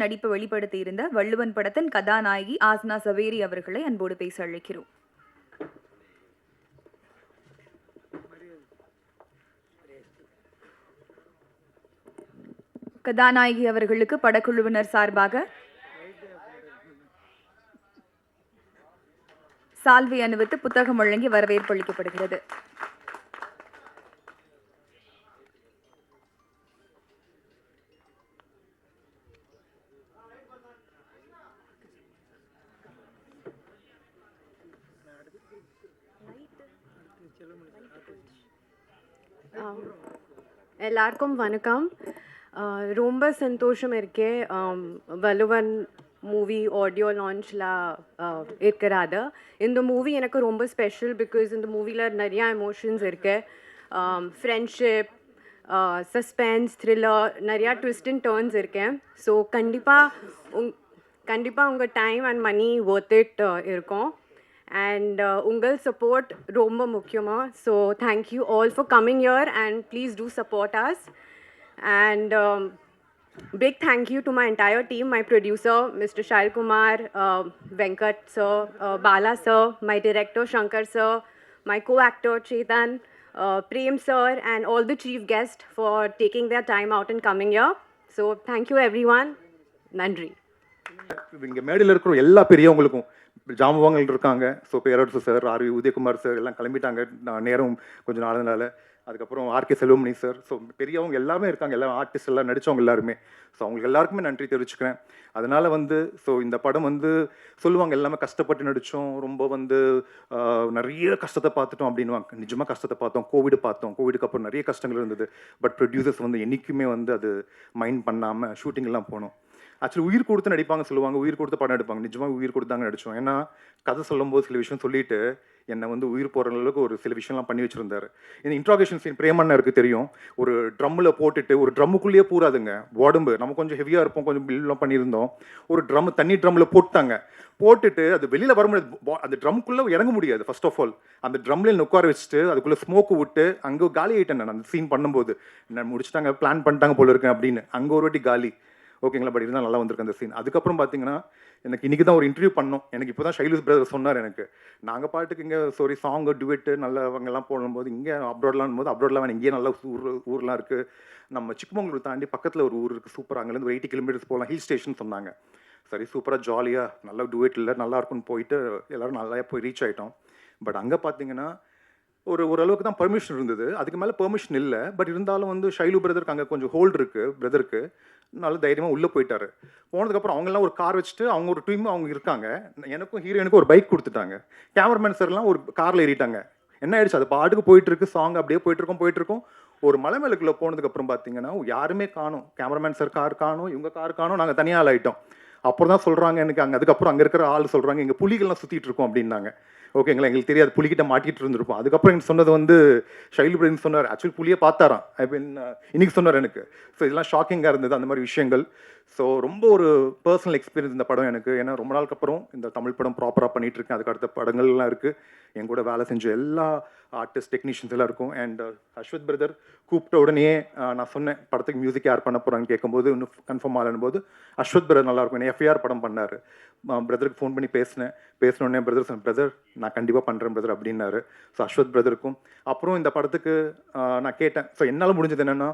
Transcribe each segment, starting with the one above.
நடிப்பு வெளிப்படுத்தியிருந்த வள்ளுவன் படத்தின் கதாநாயகி ஆஸ்னா சவேரி அவர்களை அன்போடு பேச அழைக்கிறோம். கதாநாயகி அவர்களுக்கு படக்குழுவினர் சார்பாக சால்வை அணிவித்து புத்தகம் வழங்கி வரவேற்பு அளிக்கப்படுகிறது. எல்லாருக்கும் வணக்கம். ரொம்ப சந்தோஷம் இருக்கே வலுவன் மூவி ஆடியோ லான்ச்சில் இருக்கிறது. இந்த மூவி எனக்கு ரொம்ப ஸ்பெஷல் பிகாஸ் இந்த மூவியில் நிறையா எமோஷன்ஸ் இருக்கு. ஃப்ரெண்ட்ஷிப், சஸ்பென்ஸ், த்ரில்லர், நிறையா ட்விஸ்ட் அண்ட் டர்ன்ஸ் இருக்கேன். ஸோ கண்டிப்பாக உங்கள் time and money worth it இருக்கும். And ungal support romba mukyama, so thank you all for coming here and please do support us. And big thank you to my entire team, my producer Mr. Shail Kumar, Venkat sir, Bala sir, my director Shankar sir, my co-actor Chetan, Prem sir, and all the chief guests for taking their time out and coming here. So thank you everyone. Nandri. இங்கே மேடையில் இருக்கிற எல்லா பெரியவங்களுக்கும் ஜாம்பவாங்கள் இருக்காங்க. So பேரரசு sir, RV Udhayakumar sir எல்லாம் கிளம்பிட்டாங்க நேரம் கொஞ்சம் நாளுனால. அதுக்கப்புறம் ஆர்கே செல்வமணி சார், ஸோ பெரியவங்க எல்லாமே இருக்காங்க, எல்லாம் ஆர்டிஸ்ட் எல்லாம் நடித்தவங்க எல்லாருமே. ஸோ அவங்களுக்கு எல்லாருக்குமே நன்றி தெரிவிச்சுக்கிறேன். அதனால் ஸோ இந்த படம் சொல்லுவாங்க எல்லாமே கஷ்டப்பட்டு நடித்தோம், ரொம்ப நிறைய கஷ்டத்தை பார்த்துட்டோம் அப்படின்வாங்க. நிஜமாக கஷ்டத்தை பார்த்தோம். கோவிடுக்கு அப்புறம் நிறைய கஷ்டங்கள் இருந்தது. பட் ப்ரொடியூசர்ஸ் என்றைக்குமே அது மைண்ட் பண்ணாமல் ஷூட்டிங்லாம் போனோம். ஆக்சுவலி உயிர் கொடுத்து நடிப்பாங்க சொல்லுவாங்க, உயிர் கொடுத்து படம் எடுப்பாங்க. நிஜமாக உயிர் கொடுத்தாங்க நடித்தோம். ஏன்னா கதை சொல்லும்போது சில விஷயம் சொல்லிட்டு என்னை உயிர் போகிற அளவுக்கு ஒரு சில விஷயம்லாம் பண்ணி வச்சுருந்தாரு. இந்த இன்ட்ராகேஷன் சீன் பிரேமண்ணருக்கு தெரியும். ஒரு ட்ரம்மில் போட்டுட்டு, ஒரு ட்ரம்முக்குள்ளேயே பூராதுங்க உடம்பு, நம்ம கொஞ்சம் ஹெவியாக இருப்போம், கொஞ்சம் பில்லாம் பண்ணியிருந்தோம். ஒரு தண்ணி ட்ரம்மில் போட்டுட்டு அது வெளியில் வர முடியாது, அந்த ட்ரம்க்குள்ளே இறங்க முடியாது. ஃபர்ஸ்ட் ஆஃப் ஆல் அந்த ட்ரம்மில் உட்கார வச்சுட்டு அதுக்குள்ளே ஸ்மோக்கு விட்டு அங்கே காலி ஆகிட்டேன் நான். அந்த சீன் பண்ணும்போது நான் முடிச்சுட்டாங்க, பிளான் பண்ணிட்டாங்க போல இருக்கேன் அப்படின்னு. அங்கே ஒரு வாட்டி காலி. ஓகேங்களா, பட் இருந்தால் நல்லா வந்திருக்கு அந்த சீன். அதுக்கப்புறம் பார்த்தீங்கன்னா எனக்கு இன்றைக்கி தான் ஒரு இன்டர்வியூ பண்ணோம். எனக்கு இப்போ தான் ஷைலூஸ் பிரதர் சொன்னார் எனக்கு, நாங்கள் பாட்டுக்கு இங்கே சாங்கு டுவெட்டு நல்லவங்கெல்லாம் போடும்போது இங்கே அப்ராட்லாம் வேணும், இங்கேயே நல்ல ஊர்லாம் இருக்குது. நம்ம சிக்மங்களூர் தாண்டி பக்கத்தில் ஒரு ஊர் இருக்குது சூப்பராக, அங்கேருந்து ஒரு 80 கிலோமீட்டர்ஸ் போகலாம், ஹில் ஸ்டேஷன் சொன்னாங்க. சரி சூப்பராக ஜாலியாக நல்லா டுவெட் இல்லை நல்லா இருக்குன்னு போயிட்டு எல்லோரும் நல்லா போய் ரீச் ஆகிட்டோம். பட் அங்கே பார்த்தீங்கன்னா ஓரளவுக்கு தான் பர்மிஷன் இருந்தது, அதுக்கு மேலே பெர்மிஷன் இல்லை. பட் இருந்தாலும் ஷைலு பிரதருக்கு அங்கே கொஞ்சம் ஹோல்டு இருக்குது. பிரதருக்கு நல்ல தைரியமாக உள்ளே போயிட்டாரு. போனதுக்கப்புறம் அவங்கெல்லாம் ஒரு கார் வச்சுட்டு அவங்க ஒரு டீம் அவங்க இருக்காங்க. எனக்கும் ஹீரோயினுக்கும் ஒரு பைக் கொடுத்துட்டாங்க. கேமராமேன் சார்லாம் ஒரு காரில் ஏறிட்டாங்க. என்ன ஆயிடுச்சு, அது பாட்டுக்கு போயிட்டுருக்கு, சாங் அப்படியே போயிட்டுருக்கோம். ஒரு மலை மேலுக்குள்ளே போனதுக்கப்புறம் பார்த்தீங்கன்னா யாருமே காணும். கேமராமேன் சார் கார் காணும், இவங்க கார் காணும், நாங்கள் தனியாக ஆள் ஆகிட்டோம். அப்புறம் தான் சொல்கிறாங்க எனக்கு அதுக்கப்புறம் அங்கே இருக்கிற ஆள் சொல்கிறாங்க, இங்கே புலிகள்லாம் சுற்றிட்டு இருக்கோம் அப்படின்னாங்க. ஓகேங்களா, எங்களுக்கு தெரியாது, புலிகிட்ட மாட்டிகிட்டு இருந்திருப்போம். அதுக்கப்புறம் எனக்கு சொன்னது ஷைலு பிரதர் சொன்னார், ஆக்சுவலி புலியை பார்த்தாராம் இன்னைக்கு சொன்னார் எனக்கு. ஸோ இதெல்லாம் ஷாக்கிங்காக இருந்தது அந்த மாதிரி விஷயங்கள். ஸோ ரொம்ப ஒரு பர்சனல் எக்ஸ்பீரியன்ஸ் இந்த படம் எனக்கு. ஏன்னா ரொம்ப நாளுக்கு அப்புறம் இந்த தமிழ் படம் ப்ராப்பராக பண்ணிகிட்டு இருக்கேன். அதுக்கு அடுத்த படங்கள்லாம் இருக்குது. என் கூட வேலை செஞ்ச எல்லா ஆர்டிஸ்ட் டெக்னீஷியன்ஸ் எல்லாம் இருக்கும். அண்ட் அஸ்வத் பிரதர் கூப்பிட்ட உடனே நான் சொன்னேன் படத்துக்கு மியூசிக் யார் பண்ண போகிறான்னு கேட்கும்போது இன்னும் கன்ஃபார்ம் ஆகலன்போது அஸ்வத் பிரதர் நல்லாயிருக்கும். என்ன எஃப்ஐஆர் படம் பண்ணார். பிரதருக்கு ஃபோன் பண்ணி பேசினோடனே பிரதர் நான் கண்டிப்பாக பண்ணுறேன் பிரதர் அப்படின்னாரு. ஸோ அஸ்வத் பிரதருக்கும் அப்புறம் இந்த படத்துக்கு நான் கேட்டேன். ஸோ என்னால் முடிஞ்சது என்னென்னா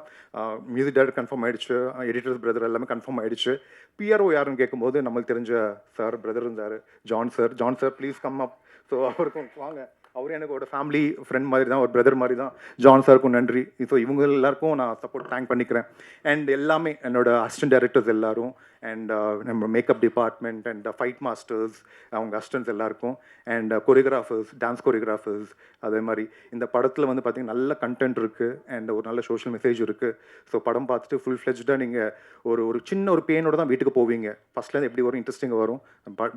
மியூசிக் டைரக்டர் கன்ஃபார்ம் ஆகிடுச்சு, எடிட்டர்ஸ் பிரதர் எல்லாமே கன்ஃபார்ம் ஆகிடுச்சு. பிஆர்ஓ யாருன்னு கேட்கும்போது நம்மளுக்கு தெரிஞ்ச சார் பிரதர் இருந்தார், John sir please come up. So அவருக்கும் வாங்க, அவரும் எனக்கு ஒரு ஃபேமிலி ஃப்ரெண்ட் மாதிரி தான், ஒரு பிரதர் மாதிரி தான். ஜான் சாருக்கும் நன்றி. ஸோ இவங்க எல்லாருக்கும் நான் சப்போர்ட் தேங்க் பண்ணிக்கிறேன். அண்ட் எல்லாமே என்னோட அசிஸ்டன்ட் டைரக்டர்ஸ் எல்லாரும், அண்ட் நம்ம makeup department and fight masters அவங்க அசிஸ்டன்ட்ஸ் எல்லாருக்கும், அண்ட் கொரியோகிராஃபர்ஸ், டான்ஸ் கொரியோகிராஃபர்ஸ். அதே மாதிரி இந்த படத்தில் பார்த்திங்கன்னா நல்ல கண்டென்ட் இருக்குது அண்ட் ஒரு நல்ல சோஷியல் மெசேஜ் இருக்குது. ஸோ படம் பார்த்துட்டு ஃபுல் ஃப்ளெஜ்டாக நீங்கள் ஒரு சின்ன ஒரு பெயினோட தான் வீட்டுக்கு போவீங்க. ஃபஸ்ட்லேருந்து எப்படி வரும், இன்ட்ரெஸ்டிங்காக வரும்.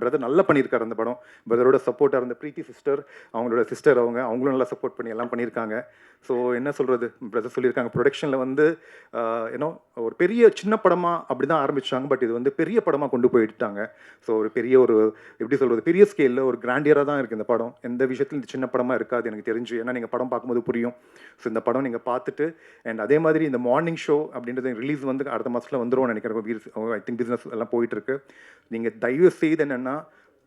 பிரதர் நல்லா பண்ணியிருக்காரு அந்த படம். பிரதரோட சப்போர்ட்டாக இருந்த ப்ரீத்தி சிஸ்டர், அவங்களோட சிஸ்டர் அவங்களும் நல்லா சப்போர்ட் பண்ணி எல்லாம் பண்ணியிருக்காங்க. ஸோ என்ன சொல்கிறது, பிரதர் சொல்லியிருக்காங்க ப்ரொடக்ஷனில் வந்து ஏன்னோ ஒரு பெரிய சின்ன படமாக அப்படி தான் ஆரம்பித்தாங்க. பட் இது வந்து பெரிய படமாக கொண்டு போயிட்டாங்க. ஸோ ஒரு பெரிய ஒரு எப்படி சொல்கிறது, பெரிய ஸ்கேலில் ஒரு கிராண்டியராக தான் இருக்குது இந்த படம். எந்த விஷயத்துலையும் இந்த சின்ன படமாக இருக்காது எனக்கு தெரிஞ்சு. ஏன்னா நீங்கள் படம் பார்க்கும்போது புரியும். ஸோ இந்த படம் நீங்கள் பார்த்துட்டு அண்ட் அதே மாதிரி இந்த மார்னிங் ஷோ அப்படின்றது ரிலீஸ் வந்து அடுத்த மாதத்தில் வந்துடும் நினைக்கிறேன். ஐ திங்க் பிஸ்னஸ் எல்லாம் போயிட்டுருக்கு. நீங்கள் தயவு செய்து என்னென்னா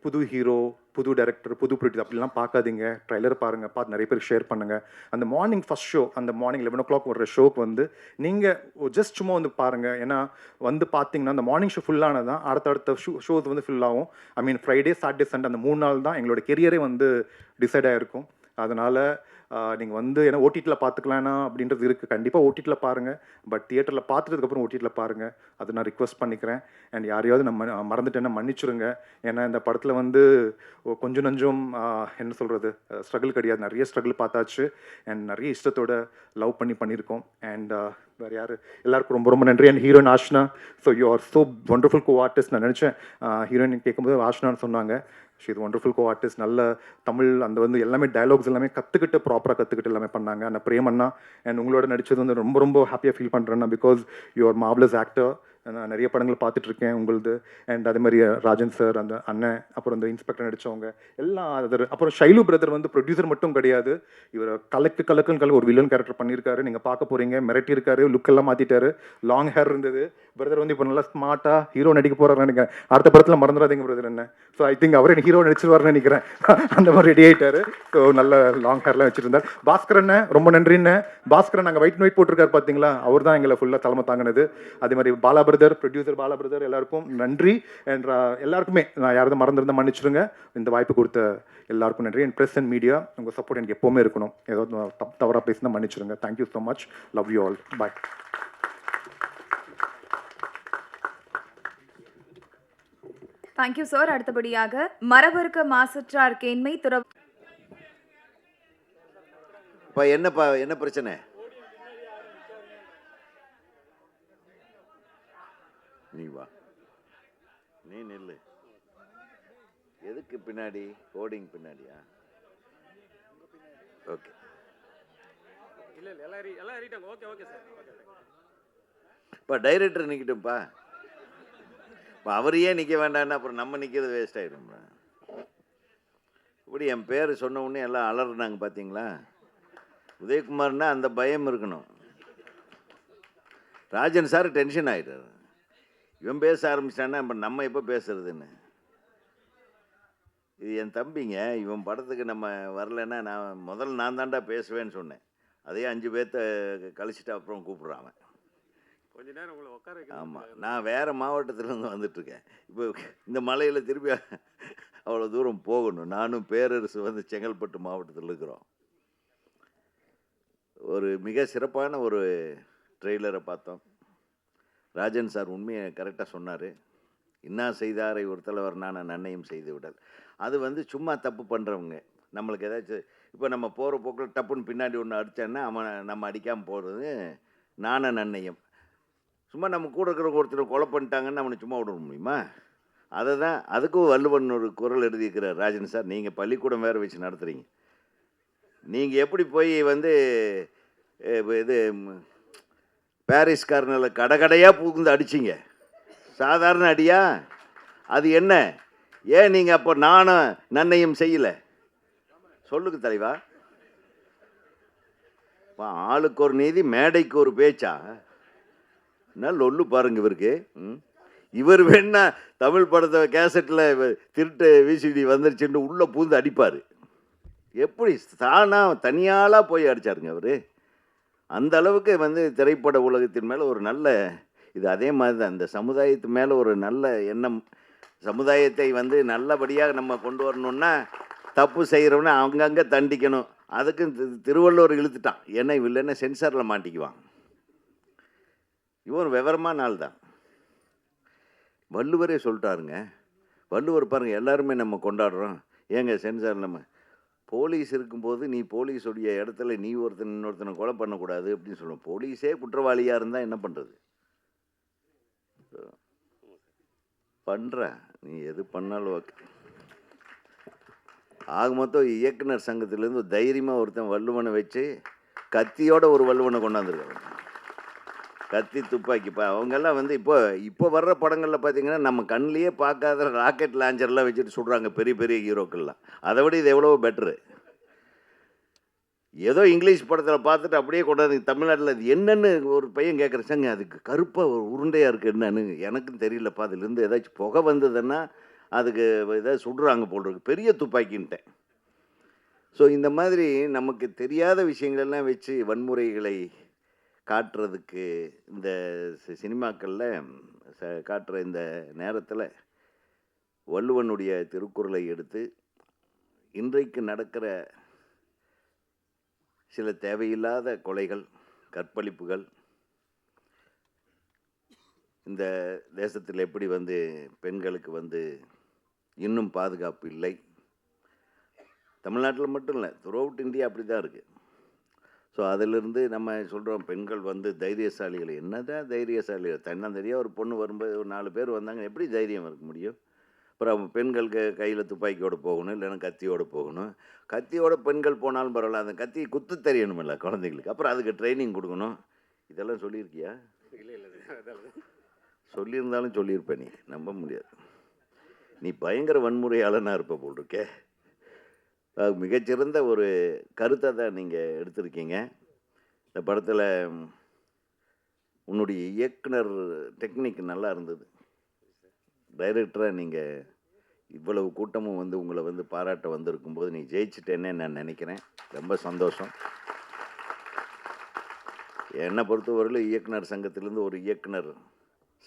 புது ஹீரோ, புது டைரக்டர், புது ப்ரொடியூசர் அப்படிலாம் பார்க்காதீங்க. ட்ரைலர் பாருங்கள், பார்த்து நிறைய பேர் ஷேர் பண்ணுங்கள். அந்த மார்னிங் ஃபஸ்ட் ஷோ, அந்த மார்னிங் 11 o'clock வர்ற ஷோக்கு வந்து நீங்கள் ஜஸ்ட் சும்மா வந்து பாருங்கள். ஏன்னா வந்து பார்த்தீங்கன்னா அந்த மார்னிங் ஷோ ஃபுல்லானது தான் அடுத்தடுத்த ஷோஸ் வந்து ஃபுல் ஆகும். ஐ மீன் ஃப்ரைடே, சாட்டர்டே, சண்டே அந்த 3 நாள் தான் எங்களோட கெரியரே வந்து டிசைட் ஆகிருக்கும். அதனால் நீங்கள் வந்து ஏன்னா ஓடிடியில் பார்த்துக்கலான்னா அப்படின்றது இருக்குது. கண்டிப்பாக ஓடிடியில் பாருங்கள். பட் தியேட்டரில் பார்த்துட்டதுக்கப்புறம் ஓடிடியில் பாருங்கள். அது நான் ரிக்வெஸ்ட் பண்ணிக்கிறேன். அண்ட் யாரையாவது நம்ம மறந்துட்டேன்னா மன்னிச்சுருங்க. ஏன்னா இந்த படத்தில் வந்து கொஞ்சம் நஞ்சம் என்ன சொல்கிறது, ஸ்ட்ரகிள் கிடையாது. நிறைய ஸ்ட்ரகிள் பார்த்தாச்சு. அண்ட் நிறைய இஷ்டத்தோட லவ் பண்ணியிருக்கோம். அண்ட் வேறு யார், எல்லாருக்கும் ரொம்ப ரொம்ப நன்றி. And heroine ஆஷ்னா, so you are so wonderful co artist. நான் நினச்சேன் ஹீரோயின் கேட்கும்போது ஆஷ்னான்னு சொன்னாங்க. She is wonderful co artist. நல்ல தமிழ் அந்த வந்து எல்லாமே டயலாக்ஸ் எல்லாமே ப்ராப்பராக கற்றுக்கிட்டு எல்லாமே பண்ணாங்க. அந்த பிரேம் அண்ணா அண்ட் உங்களோட நடித்தது வந்து ரொம்ப ரொம்ப ஹாப்பியாக ஃபீல் பண்ணுறேன்னா, because you are marvellous actor. நான் நிறைய படங்கள் பார்த்துட்ருக்கேன் உங்களுது. அண்ட் அதே மாதிரி ராஜன் சார், அந்த அண்ணன், அப்புறம் இந்த இன்ஸ்பெக்டர் நடித்தவங்க எல்லாம் அதர். அப்புறம் ஷைலு பிரதர் வந்து ப்ரொடியூசர் மட்டும் கிடையாது, இவர் கலக்குன்னு ஒரு வில்லன் கேரக்டர் பண்ணியிருக்காரு. நீங்கள் பார்க்க போகிறீங்க. மிரட்டியிருக்காரு, லுக்கெல்லாம் மாற்றிட்டாரு. லாங் ஹேர் இருந்தது. பிரதர் வந்து இப்போ நல்லா ஸ்மார்ட்டாக ஹீரோ நடிக்க போகிறாருன்னு நினைக்கிறேன். அடுத்த படத்தில் மறந்துடாதீங்க பிரதர் என்ன. ஸோ ஐ திங்க் அவரே ஹீரோ நடிச்சிருவாருன்னு நினைக்கிறேன். அந்த மாதிரி ரெடி ஆகிட்டாரு. ஸோ நல்ல லாங் ஹேர்லாம் வச்சுருந்தார். பாஸ்கரண்ணே ரொம்ப நன்றிண்ணே. பாஸ்கரன் நாங்கள் ஒயிட் போட்டிருக்காரு பார்த்தீங்களா, அவர் தான் எங்களை ஃபுல்லாக தலைமை தாங்கினது. அதே மாதிரி Bala brother, producer Bala brother, எல்லாருக்கும் நன்றி. அண்ட் எல்லாருக்குமே நான் யாராவது மறந்துருந்தால் மன்னிச்சிருங்க. இந்த வாய்ப்பு கொடுத்த எல்லாருக்கும் நன்றி. அண்ட் ப்ரெஸ் அண்ட் மீடியா, உங்கள் சப்போர்ட் எனக்கு எப்போவுமே இருக்கணும். ஏதாவது தவறாக பேசினா மன்னிச்சிருங்க. Thank you so much. Love you all. Bye. Thank you sir. அடுத்தபடியாக மரபறுக்க மாசற்றார் கேண்மை துற என்னப்பா என்ன பிரச்சனை? நீ வா, நீ நில்லு. எதுக்கு பின்னாடி? கோடிங் பின்னாடியா? ஓகே. இப்போ டைரக்டர் நிற்கட்டும்ப்பா. இப்போ அவர் ஏன் நிற்க வேண்டாம்னா அப்புறம் நம்ம நிற்கிறது வேஸ்ட் ஆகிடும். இப்படி என் பேர் சொன்ன உடனே எல்லாம் அலறுனாங்க பார்த்தீங்களா? உதயகுமார்னா அந்த பயம் இருக்கணும். ராஜன் சார் டென்ஷன் ஆகிட்டார். இவன் பேச ஆரம்பிச்சிட்டான்னா இப்போ நம்ம எப்போ பேசுறதுன்னு. இது என் தம்பிங்க. இவன் படத்துக்கு நம்ம வரலைன்னா நான் தாண்டா பேசுவேன்னு சொன்னேன். அதே 5 பேர்த்த கழிச்சிட்டு அப்புறம் கூப்பிட்றான். கொஞ்ச நேரம் உங்களை உட்கார. ஆமாம், நான் வேறு மாவட்டத்திலேருந்து வந்துட்டுருக்கேன். இப்போ இந்த மலையில் திருப்பி அவ்வளோ தூரம் போகணும். நானும் பேரரசு வந்து செங்கல்பட்டு மாவட்டத்தில் இருக்கிறோம். ஒரு மிக சிறப்பான ஒரு ட்ரெய்லரை பார்த்தோம். ராஜன் சார் உண்மையை கரெக்டாக சொன்னார். இன்னா செய்தாரை ஒரு தலைவர் நான் நன்னையும் செய்து விடல். அது வந்து சும்மா தப்பு பண்ணுறவங்க நம்மளுக்கு ஏதாச்சும் இப்போ நம்ம போகிற போக்கில் டப்புன்னு பின்னாடி ஒன்று அடித்தோன்னா நம்ம அடிக்காமல் போகிறது நான நன்னையும். சும்மா நம்ம கூட இருக்கிற ஒருத்தர் கொலை பண்ணிட்டாங்கன்னு அவனை சும்மா விட முடியுமா? அதை தான் அதுக்கும் வள்ளுவன் ஒரு குரல் எழுதியிருக்கிறார் ராஜன் சார். நீங்கள் பள்ளிக்கூடம் வேறு வச்சு நடத்துகிறீங்க. நீங்கள் எப்படி போய் வந்து இது பாரிஸ் கார்னரில் கடையாக புகுந்து அடிச்சிங்க? சாதாரண அடியா அது? என்ன ஏன் நீங்கள் அப்போ நானும் நன்னையும் செய்யலை? சொல்லுங்க தலைவா. ஆளுக்கு ஒரு நீதி மேடைக்கு ஒரு பேச்சா? என்ன லொல்லு பாருங்க இவருக்கு. இவர் வேணா தமிழ் படத்தை கேசட்டில் திருட்டு விசிடி வந்துருச்சுன்னு உள்ளே பூந்து அடிப்பார். எப்படி தனியாளாக போய் அடித்தாருங்க அவர். அந்த அளவுக்கு வந்து திரைப்பட உலகத்தின் மேலே ஒரு நல்ல இது. அதே மாதிரி தான் இந்த சமுதாயத்து மேலே ஒரு நல்ல எண்ணம். சமுதாயத்தை வந்து நல்லபடியாக நம்ம கொண்டு வரணுன்னா தப்பு செய்கிறவன அங்கங்கே தண்டிக்கணும். அதுக்கு திருவள்ளுவர் இழுத்துட்டான். ஏன்னா இல்லைன்னா சென்சாரில் மாட்டிக்குவான். இவன் விவரமான நாள் தான். வள்ளுவரே சொல்லிட்டாருங்க. வள்ளுவர் பாருங்கள், எல்லாருமே நம்ம கொண்டாடுறோம். ஏங்க சென்சார் நம்ம போலீஸ் இருக்கும்போது நீ போலீஸுடைய இடத்துல நீ இன்னொருத்தனை கொலை பண்ணக்கூடாது அப்படின்னு சொல்லுவோம். போலீஸே குற்றவாளியாக இருந்தால் என்ன பண்ணுறது? பண்ணுற நீ எது பண்ணாலும் ஓகே. ஆக மொத்தம் இயக்குனர் சங்கத்திலேருந்து தைரியமாக ஒருத்தன் வள்ளுவனை வச்சு கத்தியோட ஒரு வள்ளுவனை கொண்டாந்துருக்காங்க. கத்தி துப்பாக்கி இப்போ அவங்கெல்லாம் வந்து இப்போ வர்ற படங்களில் பார்த்தீங்கன்னா நம்ம கண்ணிலேயே பார்க்காத ராக்கெட் லான்ச்சர்லாம் வச்சுட்டு சுடுறாங்க பெரிய பெரிய ஹீரோக்கள்லாம். அதை விட இது எவ்வளோ பெட்ரு. ஏதோ இங்கிலீஷ் படத்தில் பார்த்துட்டு அப்படியே கொண்டாந்து தமிழ்நாட்டில் அது என்னென்னு ஒரு பையன் கேட்குறச்சாங்க, அதுக்கு கருப்பாக ஒரு உருண்டையாக இருக்குது என்னன்னு எனக்கும் தெரியலப்பா, அதுலேருந்து ஏதாச்சும் புகை வந்ததுன்னா அதுக்கு ஏதாவது சுடுறாங்க போல் இருக்கு, பெரிய துப்பாக்கின்ட்டேன். ஸோ இந்த மாதிரி நமக்கு தெரியாத விஷயங்களெல்லாம் வச்சு வன்முறைகளை காட்டுறதுக்கு இந்த சினிமாக்களில் காட்டுற இந்த நேரத்தில் வள்ளுவனுடைய திருக்குறளை எடுத்து இன்றைக்கு நடக்கிற சில தேவையில்லாத கொலைகள், கற்பழிப்புகள், இந்த தேசத்தில் எப்படி வந்து பெண்களுக்கு வந்து இன்னும் பாதுகாப்பு இல்லை, தமிழ்நாட்டில் மட்டும் இல்லை த்ரூ அவுட் இந்தியா அப்படி தான் இருக்குது. ஸோ அதிலிருந்து நம்ம சொல்கிறோம் பெண்கள் வந்து தைரியசாலிகள். என்னதான் தைரியசாலிகள், தன்னந்தனியாக ஒரு பொண்ணு வரும்போது ஒரு 4 பேர் வந்தாங்க, எப்படி தைரியம் இருக்க முடியும்? அப்புறம் பெண்களுக்கு கையில் துப்பாக்கியோடு போகணும், இல்லைன்னா கத்தியோடு போகணும். கத்தியோட பெண்கள் போனாலும் பரவாயில்ல, அந்த கத்தி குத்து தெரியணுமில்ல குழந்தைங்களுக்கு, அப்புறம் அதுக்கு ட்ரைனிங் கொடுக்கணும். இதெல்லாம் சொல்லியிருக்கியா? சொல்லியிருந்தாலும் சொல்லியிருப்பேன், நீ நம்ப முடியாது. நீ பயங்கர வன்முறையாளனாக இருப்ப போல் இருக்கே. மிகச்சிறந்த ஒரு கருத்தை தான் நீங்கள் எடுத்திருக்கீங்க. இந்த படத்தில் உன்னுடைய இயக்குனர் டெக்னிக் நல்லா இருந்தது. டைரக்டராக நீங்கள் இவ்வளவு கூட்டமும் வந்து உங்களை வந்து பாராட்ட வந்திருக்கும்போது நீ ஜெயிச்சிட்டேன்னே நான் நினைக்கிறேன். ரொம்ப சந்தோஷம். என்னை பொறுத்தவரையில் இயக்குனர் சங்கத்திலேருந்து ஒரு இயக்குனர்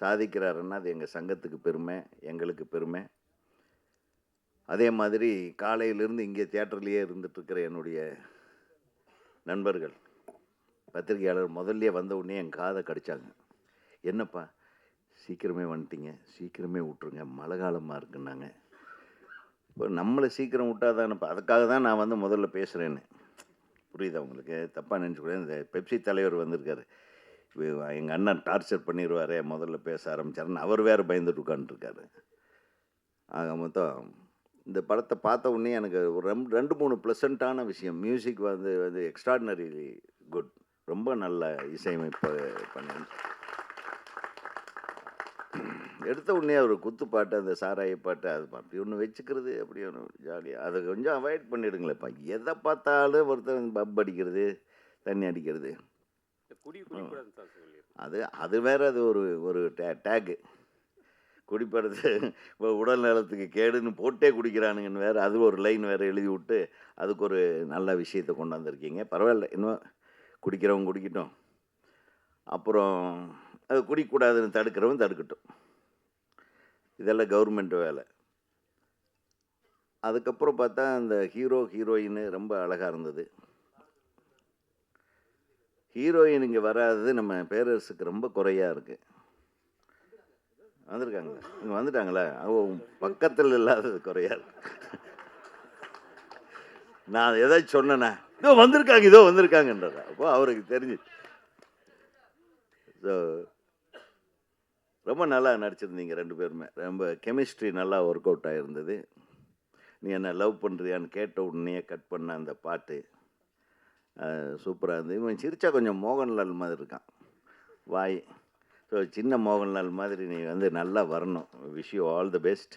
சாதிக்கிறாருன்னா அது எங்கள் சங்கத்துக்கு பெருமை, எங்களுக்கு பெருமை. அதே மாதிரி காலையிலேருந்து இங்கே தியேட்டர்லேயே இருந்துகிட்ருக்கிற என்னுடைய நண்பர்கள் பத்திரிகையாளர் முதல்ல வந்த உடனே என் காதை கடித்தாங்க. என்னப்பா சீக்கிரமே வந்துட்டீங்க, சீக்கிரமே விட்ருங்க, மழை காலமாக இருக்குன்னாங்க. இப்போ நம்மளை சீக்கிரம் விட்டாதானப்பா, அதுக்காக தான் நான் வந்து முதல்ல பேசுகிறேன்னு. புரியுதா உங்களுக்கு? தப்பாக நினச்சிக்கூடாது. இந்த பெப்சி தலைவர் வந்திருக்காரு, எங்கள் அண்ணன் டார்ச்சர் பண்ணிடுவார் முதல்ல பேச ஆரம்பித்தாருன்னு அவர் வேறு பயந்துட்டு உட்காந்துருக்காரு. ஆக மொத்தம் இந்த படத்தை பார்த்த உடனே எனக்கு ஒரு 2-3 ப்ளசண்ட்டான விஷயம். மியூசிக் வந்து எக்ஸ்ட்ராடினரி குட், ரொம்ப நல்ல இசையமைப்பு பண்ணி எடுத்த உடனே ஒரு குத்துப்பாட்டு, அந்த சாராய பாட்டு, அது அப்படி ஒன்று வச்சுக்கிறது, அப்படி ஒன்று ஜாலியாக அதை கொஞ்சம் அவாய்ட் பண்ணிவிடுங்களேப்பா. எதை பார்த்தாலும் ஒருத்தர் பப் அடிக்கிறது, தண்ணி அடிக்கிறது, அது வேறு. அது ஒரு டேகு குடிப்பறது இப்போ உடல் நலத்துக்கு கேடுன்னு போட்டே குடிக்கிறானுங்கன்னு வேறு, அது ஒரு லைன் வேறு எழுதி விட்டு அதுக்கு ஒரு நல்ல விஷயத்தை கொண்டாந்துருக்கீங்க. பரவாயில்ல, இன்னும் குடிக்கிறவங்க குடிக்கட்டும், அப்புறம் அது குடிக்கக்கூடாதுன்னு தடுக்கிறவன் தடுக்கட்டும். இதெல்லாம் கவர்மெண்ட் வேலை. அதுக்கப்புறம் பார்த்தா அந்த ஹீரோயின் ரொம்ப அழகாக இருந்தது. ஹீரோயின் இங்கே வராதது நம்ம பேரரசுக்கு ரொம்ப குறையாக இருக்குது. வந்திருக்காங்களா? இங்கே வந்துட்டாங்களா? பக்கத்தில் இல்லாதது குறையாக இருக்கு. நான் ஏதாச்சும் சொன்னேன்னா இதோ வந்திருக்காங்கன்றதா? அப்போ அவருக்கு தெரிஞ்சு. ஸோ ரொம்ப நல்லா நடிச்சிருந்தீங்க 2 பேருமே. ரொம்ப கெமிஸ்ட்ரி நல்லா ஒர்க் அவுட் ஆகிருந்தது. நீ என்ன லவ் பண்ணுறியான்னு கேட்ட உடனே கட் பண்ண அந்த பாட்டு சூப்பராக இருந்தது. இவன் சிரிச்சா கொஞ்சம் மோகன்லால் மாதிரி இருக்கான் வாய். ஸோ சின்ன மோகன்லால் மாதிரி நீ வந்து நல்லா வரணும். Wish you all the best.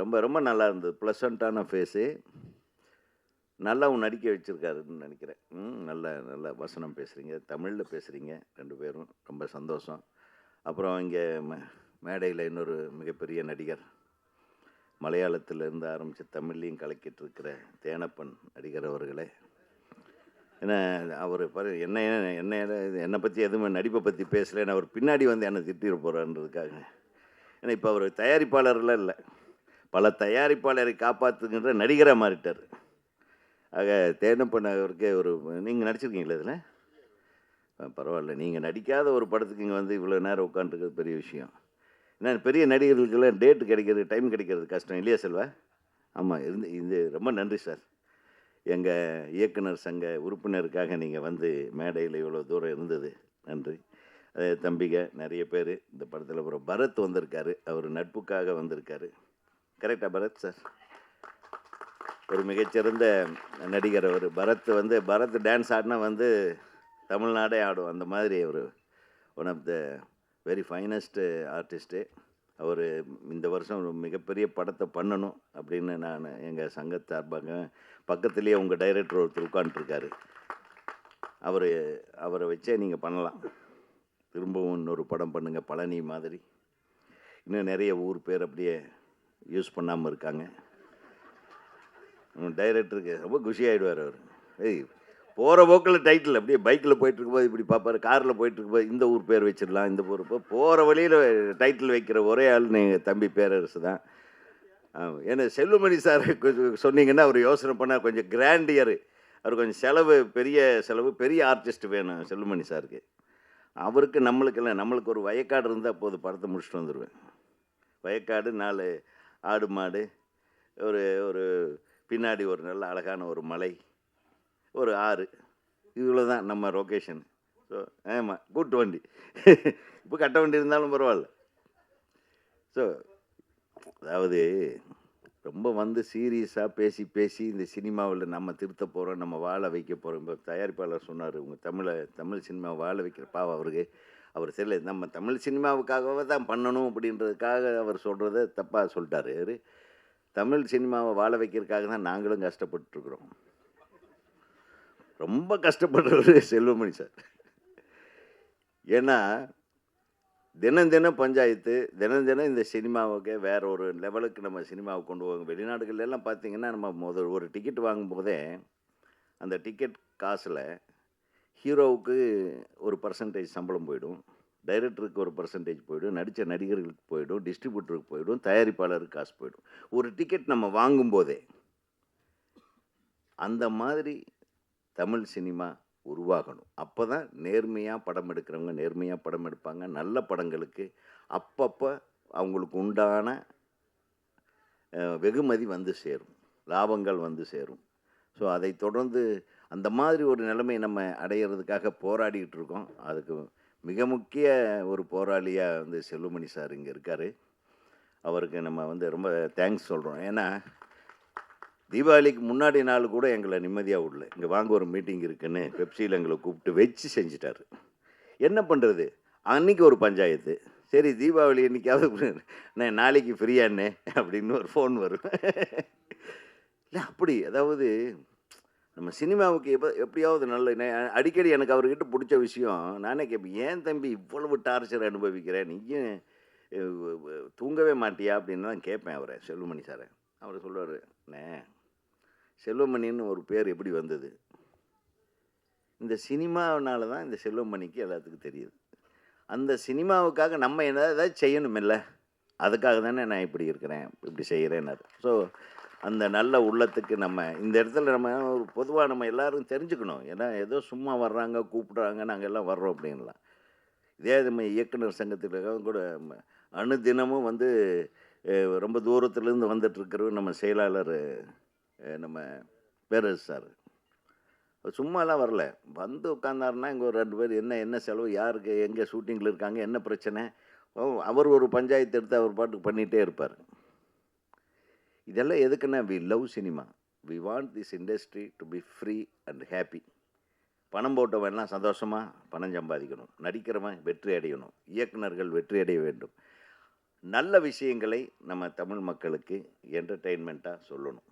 ரொம்ப ரொம்ப நல்லா இருந்தது. ப்ளசண்ட்டான ஃபேஸு, நல்லாவும் நடிக்க வச்சுருக்காருன்னு நினைக்கிறேன். நல்ல வசனம் பேசுகிறீங்க, தமிழில் பேசுகிறீங்க 2 பேரும், ரொம்ப சந்தோஷம். அப்புறம் இங்கே மேடையில் இன்னொரு மிகப்பெரிய நடிகர், மலையாளத்திலேருந்து ஆரம்பித்து தமிழ்லையும் கலக்கிட்டு இருக்கிற தேனப்பன் நடிகர் அவர்களே. ஏன்னா அவர் என்னை பற்றி எதுவுமே நடிப்பை பற்றி பேசலைன்னு அவர் பின்னாடி வந்து என்னை திட்டிட போகிறான்றதுக்காக. ஏன்னா இப்போ அவர் தயாரிப்பாளர்லாம் இல்லை, பல தயாரிப்பாளரை காப்பாற்றுங்கிற நடிகராக மாறிட்டார். ஆக தேனப்பன் அவருக்கு நீங்கள் நடிச்சிருக்கீங்களா இதில்? பரவாயில்ல, நீங்கள் நடிக்காத ஒரு படத்துக்கு இங்கே வந்து இவ்வளோ நேரம் உட்காந்துருக்கிறது பெரிய விஷயம். ஏன்னா பெரிய நடிகர்களுக்கெல்லாம் டேட்டு கிடைக்கிறது, டைம் கிடைக்கிறது கஷ்டம் இல்லையா செல்வா? ஆமாம், இது ரொம்ப நன்றி சார். எங்கள் இயக்குனர் சங்க உறுப்பினருக்காக நீங்கள் வந்து மேடையில் இவ்வளோ தூரம் இருந்தது நன்றி. தம்பிங்க நிறைய பேர் இந்த படத்தில். அப்புறம் பரத் வந்திருக்காரு, அவர் நட்புக்காக வந்திருக்காரு. கரெக்டாக பரத் சார்? ஒரு மிகச்சிறந்த நடிகர் அவர். பரத் டான்ஸ் ஆடினா வந்து தமிழ்நாடே ஆடும். அந்த மாதிரி ஒரு one of the very finest artist. அவர் இந்த வருஷம் ஒரு மிகப்பெரிய படத்தை பண்ணணும் அப்படின்னு நான் எங்கள் சங்கத்து சார்பாக, பக்கத்துலேயே உங்கள் டைரக்டர் ஒருத்தர் உட்காந்துருக்காரு, அவரை வச்சே நீங்கள் பண்ணலாம். திரும்பவும் இன்னொரு படம் பண்ணுங்கள், பழனி மாதிரி. இன்னும் நிறைய ஊர் பேர் அப்படியே யூஸ் பண்ணாமல் இருக்காங்க. டைரக்டருக்கு ரொம்ப குஷியாகிடுவார் அவர். போகிற போக்கில் டைட்டில் அப்படியே பைக்கில் போயிட்டுருக்கும்போது இப்படி பார்ப்பார், காரில் போயிட்டுருக்கும்போது இந்த ஊர் பேர் வச்சிடலாம், இந்த ஊர் போகிற வழியில் டைட்டில் வைக்கிற ஒரே ஆள் எங்கள் தம்பி பேரரசு தான். ஏன்னா செல்வமணி சார் சொன்னீங்கன்னா அவர் யோசனை பண்ணால் கொஞ்சம் கிராண்டியர், அவர் கொஞ்சம் பெரிய பெரிய ஆர்டிஸ்ட் வேணும் செல்வமணி சாருக்கு. அவருக்கு நம்மளுக்கு ஒரு வயக்காடு இருந்தால் போது, படத்தை முடிச்சுட்டு வந்துடுவேன். வயக்காடு, 4 ஆடு மாடு, ஒரு பின்னாடி ஒரு நல்ல அழகான ஒரு மலை, ஒரு ஆறு, இவ்வளோ தான் நம்ம லொக்கேஷன். ஸோ ஆமாம், கூட்டு வண்டி இப்போ கட்ட வண்டி இருந்தாலும் பரவாயில்ல. ஸோ அதாவது ரொம்ப வந்து சீரியஸாக பேசி இந்த சினிமாவில் நம்ம திருத்த போகிறோம், நம்ம வாழ வைக்க போகிறோம். இப்போ தயாரிப்பாளர் சொன்னார், உங்கள் தமிழ் சினிமாவை வாழ வைக்கிற பாவம் அவருக்கு. அவர் சரி, நம்ம தமிழ் சினிமாவுக்காகவே தான் பண்ணணும் அப்படின்றதுக்காக அவர் சொல்கிறத தப்பாக சொல்லிட்டாரு. தமிழ் சினிமாவை வாழ வைக்கிறதுக்காக தான் நாங்களும் கஷ்டப்பட்டுருக்குறோம். ரொம்ப கஷ்டப்படுறவர் செல்வமணி சார். ஏன்னா தினம் பஞ்சாயத்து, தினம் இந்த சினிமாவுக்கு வேற ஒரு லெவலுக்கு நம்ம சினிமாவை கொண்டு போவோம். வெளிநாடுகள்லாம் பார்த்தீங்கன்னா நம்ம ஒரு டிக்கெட் வாங்கும்போதே அந்த டிக்கெட் காசில் ஹீரோவுக்கு ஒரு பர்சன்டேஜ் சம்பளம் போயிடும், டைரக்டருக்கு ஒரு பர்சன்டேஜ் போயிடும், நடித்த நடிகர்களுக்கு போயிடும், டிஸ்ட்ரிபியூட்டருக்கு போயிடும், தயாரிப்பாளருக்கு காசு போயிடும். ஒரு டிக்கெட் நம்ம வாங்கும்போதே அந்த மாதிரி தமிழ் சினிமா உருவாகணும். அப்போ தான் நேர்மையாக படம் எடுக்கிறவங்க நேர்மையாக படம் எடுப்பாங்க. நல்ல படங்களுக்கு அப்பப்போ அவங்களுக்கு உண்டான வெகுமதி வந்து சேரும், லாபங்கள் வந்து சேரும். ஸோ அதை தொடர்ந்து அந்த மாதிரி ஒரு நிலைமை நம்ம அடையிறதுக்காக போராடிக்கிட்டு இருக்கோம். அதுக்கு மிக முக்கிய ஒரு போராளியாக வந்து செல்வமணி சார் இங்கே இருக்கார். அவருக்கு நம்ம வந்து ரொம்ப தேங்க்ஸ் சொல்கிறோம். ஏன்னா தீபாவளிக்கு முன்னாடி நாள் கூட எங்களை நிம்மதியாக விடல. இங்கே வாங்க ஒரு மீட்டிங் இருக்குன்னு பெப்சியில் எங்களை கூப்பிட்டு வச்சு செஞ்சிட்டார். என்ன பண்ணுறது, அன்றைக்கி ஒரு பஞ்சாயத்து. சரி, தீபாவளி என்றைக்காவது நான் நாளைக்கு ஃப்ரீயானே அப்படின்னு ஒரு ஃபோன் வரும். இல்லை அப்படி, அதாவது நம்ம சினிமாவுக்கு எப்படியாவது அடிக்கடி எனக்கு அவர்கிட்ட பிடிச்ச விஷயம், நானே கேட்பேன், ஏன் தம்பி இவ்வளவு டார்ச்சர் அனுபவிக்கிறேன், நீயும் தூங்கவே மாட்டியா அப்படின்னு தான் கேட்பேன் அவரை, செல்வமணி சாரை. அவர் சொல்லுவார், அண்ணே செல்வமணின்னு ஒரு பேர் எப்படி வந்தது, இந்த சினிமாவினால தான் இந்த செல்வமணிக்கு எல்லாத்துக்கும் தெரியுது. அந்த சினிமாவுக்காக நம்ம ஏதாவது செய்யணுமில்ல, அதுக்காக தானே நான் இப்படி இருக்கிறேன், இப்படி செய்கிறேன்னாரு. ஸோ அந்த நல்ல உள்ளத்துக்கு நம்ம இந்த இடத்துல நம்ம பொதுவாக நம்ம எல்லோரும் தெரிஞ்சுக்கணும். ஏன்னா ஏதோ சும்மா வர்றாங்க, கூப்பிட்றாங்க, நாங்கள் எல்லாம் வர்றோம் அப்படின்லாம். இதே நம்ம இயக்குனர் சங்கத்தில் கூட அணுதினமும் வந்து ரொம்ப தூரத்துலேருந்து வந்துட்டுருக்கிறவர் நம்ம செயலாளர் நம்ம பேரரசு சார். சும்மாலாம் வரல, வந்து உட்காந்தாருன்னா இங்கே ஒரு 2 பேர் என்ன செலவு, யாருக்கு எங்கே ஷூட்டிங்கில் இருக்காங்க, என்ன பிரச்சனை, அவர் ஒரு பஞ்சாயத்து எடுத்து அவர் பாட்டுக்கு பண்ணிகிட்டே இருப்பார். இதெல்லாம் எதுக்குன்னா, we love cinema, we want this industry to be free and happy. பணம் போட்டவன்லாம் சந்தோஷமாக பணம் சம்பாதிக்கணும், நடிக்கிறவன் வெற்றி அடையணும், இயக்குனர்கள் வெற்றி அடைய வேண்டும். நல்ல விஷயங்களை நம்ம தமிழ் மக்களுக்கு என்டர்டெயின்மெண்ட்டாக சொல்லணும்,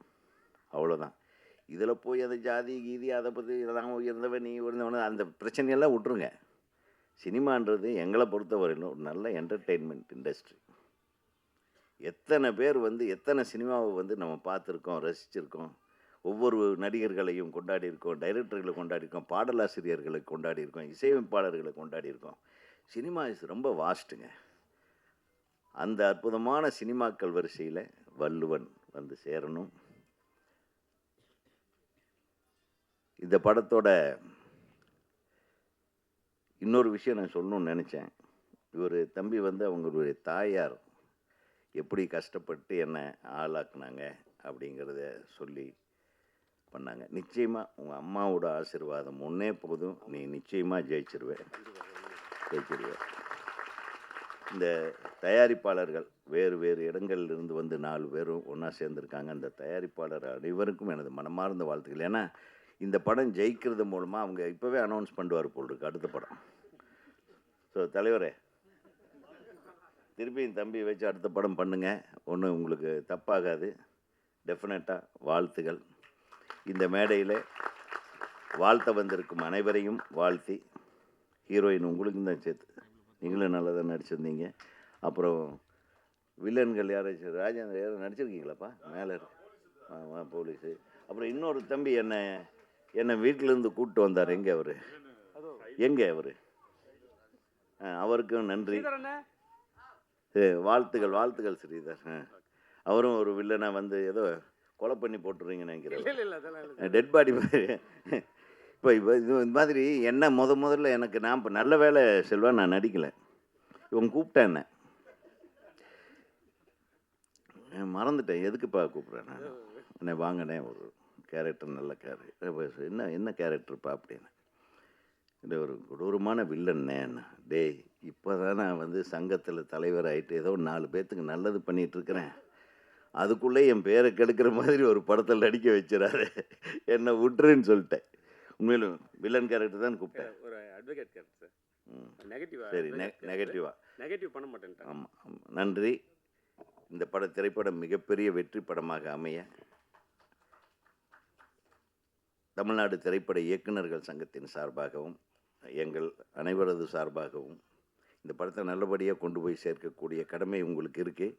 அவ்வளோதான். இதில் போய் அந்த ஜாதி கீதி அதை பற்றி இதெல்லாம் உயர்ந்தவன் நீ உயர்ந்தவன் அந்த பிரச்சனையெல்லாம் விட்ருங்க. சினிமான்றது எங்களை பொறுத்தவரையிலும் ஒரு நல்ல என்டர்டெயின்மெண்ட் இண்டஸ்ட்ரி. எத்தனை பேர் வந்து எத்தனை சினிமாவை வந்து நம்ம பார்த்துருக்கோம், ரசிச்சிருக்கோம். ஒவ்வொரு நடிகர்களையும் கொண்டாடி இருக்கோம், டைரக்டர்களை கொண்டாடி இருக்கோம், பாடலாசிரியர்களை கொண்டாடி இருக்கோம், இசையமைப்பாளர்களை கொண்டாடி இருக்கோம். சினிமா ரொம்ப வாஸ்ட்டுங்க. அந்த அற்புதமான சினிமாக்கள் வரிசையில் வள்ளுவன் வந்து சேரணும். இந்த படத்தோட இன்னொரு விஷயம் நான் சொல்லணும்னு நினச்சேன். இவர் தம்பி வந்து அவங்களுடைய தாயார் எப்படி கஷ்டப்பட்டு என்னை ஆளாக்குனாங்க அப்படிங்கிறத சொல்லி பண்ணாங்க. நிச்சயமாக உங்கள் அம்மாவோட ஆசீர்வாதம் ஒன்றே போதும், நீ நிச்சயமாக ஜெயிச்சிருவே. இந்த தயாரிப்பாளர்கள் வேறு வேறு இடங்களிலிருந்து வந்து 4 பேரும் ஒன்றா சேர்ந்துருக்காங்க. அந்த தயாரிப்பாளர் அனைவருக்கும் எனது மனமார்ந்த வாழ்த்துக்கள். ஏன்னா இந்த படம் ஜெயிக்கிறது மூலமாக அவங்க இப்போவே அனௌன்ஸ் பண்ணுவார் போல் இருக்கு அடுத்த படம். ஸோ தலைவரே, திருப்பி என் தம்பி வச்சு அடுத்த படம் பண்ணுங்க, ஒன்றும் உங்களுக்கு தப்பாகாது. டெஃபினட்டாக வாழ்த்துகள். இந்த மேடையில் வாழ்த்த வந்திருக்கும் அனைவரையும் வாழ்த்தி, ஹீரோயின் உங்களுக்கும் தான் சேர்த்து, நீங்களும் நல்லா தான் நடிச்சிருந்தீங்க. அப்புறம் வில்லன்கள் யாராச்சும் ராஜேந்திர யாரும் நடிச்சிருக்கீங்களாப்பா? மேலே போலீஸு. அப்புறம் இன்னொரு தம்பி என்னை வீட்டிலேருந்து கூப்பிட்டு வந்தார். எங்கே அவர்? எங்கே அவர்? அவருக்கும் நன்றி. வாழ்த்துக்கள் வாழ்த்துக்கள் ஸ்ரீதர். அவரும் ஒரு வில்லனாக வந்து ஏதோ கொலை பண்ணி போட்டுருவீங்கன்னு நினைக்கிறேன். டெட் பாடி மாதிரி. இப்போ இது மாதிரி என்ன முதல்ல எனக்கு நான் இப்போ நல்ல வேலை செல்வா நான் நடிக்கலை. இவங்க கூப்பிட்டேன், என்ன மறந்துட்டேன், எதுக்குப்பா கூப்பிட்றேன் நான். என்ன வாங்கினே ஒரு கேரக்டர், நல்ல கேரக்டர். என்ன கேரக்டர்ப்பா அப்படின்னு. இல்லை ஒரு கொடூரமான வில்லன்னே. டேய், இப்போ தான் நான் வந்து சங்கத்தில் தலைவர் ஆகிட்டு ஏதோ 4 பேர்த்துக்கு நல்லது பண்ணிகிட்ருக்கிறேன், அதுக்குள்ளே என் பேரை கெடுக்கிற மாதிரி ஒரு படத்தில் நடிக்க வச்சுறாரு, என்னை விட்டுருன்னு சொல்லிட்டேன். உண்மையிலும் வில்லன் கேரக்டர் தான் கூப்பிட்டேன். ஒரு அட்வொகேட் கேரக்டர் சார். நெகட்டிவா? சரி, நெகட்டிவா? நெகட்டிவ் பண்ண மாட்டேன். ஆமாம் ஆமாம், நன்றி. இந்த திரைப்படம் மிகப்பெரிய வெற்றி படமாக அமைய தமிழ்நாடு திரைப்பட இயக்குநர்கள் சங்கத்தின் சார்பாகவும் எங்கள் அனைவரது சார்பாகவும் இந்த படத்தை நல்லபடியாக கொண்டு போய் சேர்க்கக்கூடிய கடமை உங்களுக்கு இருக்குது.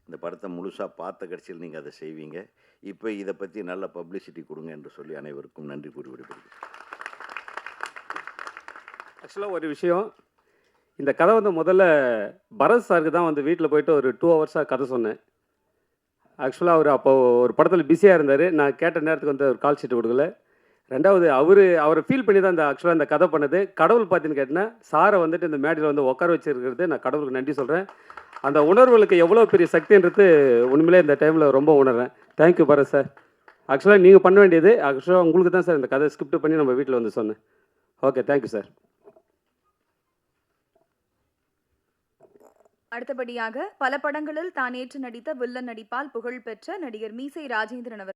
இந்த படத்தை முழுசாக பார்த்த கடைசியில் நீங்கள் அதை செய்வீங்க. இப்போ இதை பற்றி நல்ல பப்ளிசிட்டி கொடுங்க என்று சொல்லி அனைவருக்கும் நன்றி கூறி விடுபடுகிறேன். ஆக்சுவலாக ஒரு விஷயம், இந்த கதை வந்து முதல்ல பரத் சாருக்கு தான் வந்து வீட்டில் போயிட்டு ஒரு 2 ஹவர்ஸாக கதை சொன்னேன். ஆக்சுவலாக அவர் அப்போ ஒரு படத்தில் பிஸியாக இருந்தார். நான் கேட்ட நேரத்துக்கு வந்து ஒரு கால் ஷீட் கொடுக்கல. ரெண்டாவது அவரை ஃபீல் பண்ணி தான் ஆக்சுவலாக இந்த கதை பண்ணது. கடவுள் பார்த்தீங்கன்னு கேட்டிங்கன்னா, சாரை வந்துட்டு இந்த மேடையில் வந்து உட்கார வச்சிருக்கிறது நான் கடவுளுக்கு நன்றி சொல்கிறேன். அந்த உணர்வுகளுக்கு எவ்வளோ பெரிய சக்தின்றது உண்மையிலே இந்த டைமில் ரொம்ப உணர்றேன். Thank you Bharath sir. ஆக்சுவலாக நீங்கள் பண்ண வேண்டியது ஆக்சுவலாக உங்களுக்கு தான் சார் இந்த கதை ஸ்கிரிப்ட் பண்ணி நம்ம வீட்டில் வந்து சொன்னேன். Okay, thank you sir. அடுத்தபடியாக பல படங்களில் தான் ஏற்று நடித்த வில்லன் நடிப்பால் புகழ்பெற்ற நடிகர் மீசை ராஜேந்திரன் அவர்